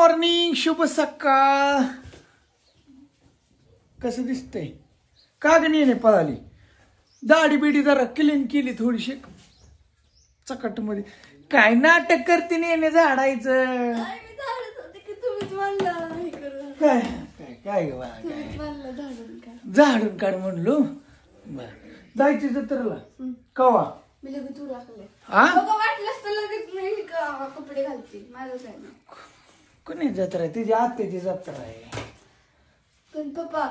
Morning, शुभ सकाळ. कसं दिसतंय? का ग नेने पळाली? दाढी बिडी जरा क्लीन केली थोडीशी चकट मध्ये. काय नाटक करते नेने झाडायचं? काय काय काय ग बाळा, काय झाडून काढ म्हणलो. बर जायची जत्रेला कवा? कपडे घालते माझं काय कोणी जत्रा आहे? तिची आत्याची जत्रा आहे. पण पप्पा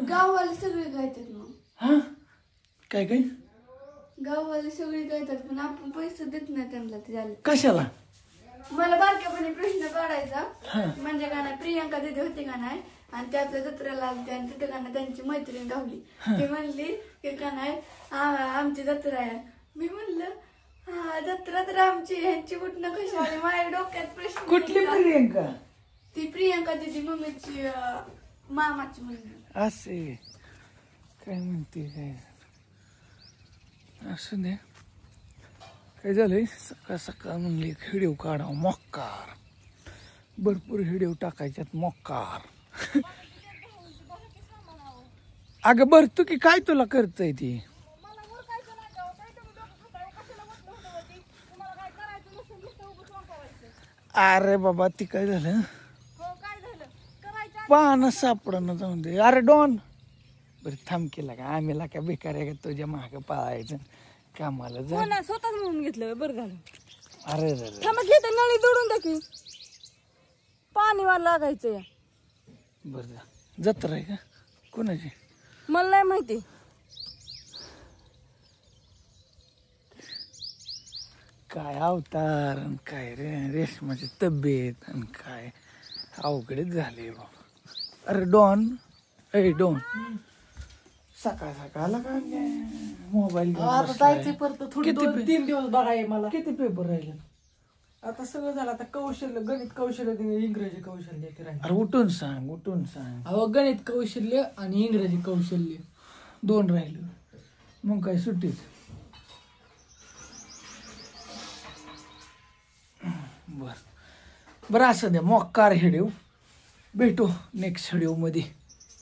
गाववाले सगळे गायतात मग. हा काय काय गाववाले सगळे गायतात पण आपण पैसे देत नाही त्यांना. ते झाले कशाला? मला बारक्यापणे प्रश्न काढायचा म्हणजे का नाही, प्रियांका दिदी होती का नाही आणि त्या आपल्या जत्रेला आलते आणि तिथे का नाही त्यांची मैत्रीण गावली. ती म्हणली की का नाही आमची जत्रा आहे. मी म्हणलं हा जत्रा तर आमची, ह्यांची कुठनं कशी आली? माझ्या डोक्यात प्रश्न. कुठली प्रियंका? ती प्रियांका दिदी मम्मीची मामाची मुलगी. असे काय म्हणते? काय असं दे. काय झालंय? सकाळ सकाळ म्हणले हिडीव काढाव मोक्कार. भरपूर हिडीव टाकायच्यात मोक्कार. अगं भरतो की काय तुला करतय ती? अरे बाबा ती काय झालं? पान सापडणं जाऊन दे. अरे डॉन बरं थांब केला का? आम्ही ला का बेकार आहे का तुझ्या माग पाळायचं कामाला जा. स्वतःच म्हणून घेतलं बरं झालं. अरे थांबा घेत नळी जोडून द्या की पाणी वाला लागायचं या. बरं जा. जत्रा आहे का कोणाची? मला नाही माहिती. काय अवतार आणि काय रे रेशमाची तब्येत आणि काय अवघडच झाले बा. अरे डॉन ए डॉन सकाळ सकाळला काय मोबाईल थोडी 2-3 दिवस बघाय मला. किती पेपर राहिले? आता सगळं झालं. आता कौशल्य, गणित कौशल्य, इंग्रजी कौशल्य राहिले. अरे उठून सांग उठून सांग. अहो गणित कौशल्य आणि इंग्रजी कौशल्य 2 राहिले. मग काय सुट्टीच. बर बरं असं दे मोक्कार हिडीव. भेटू नेक्स्ट व्हिडिओ मध्ये.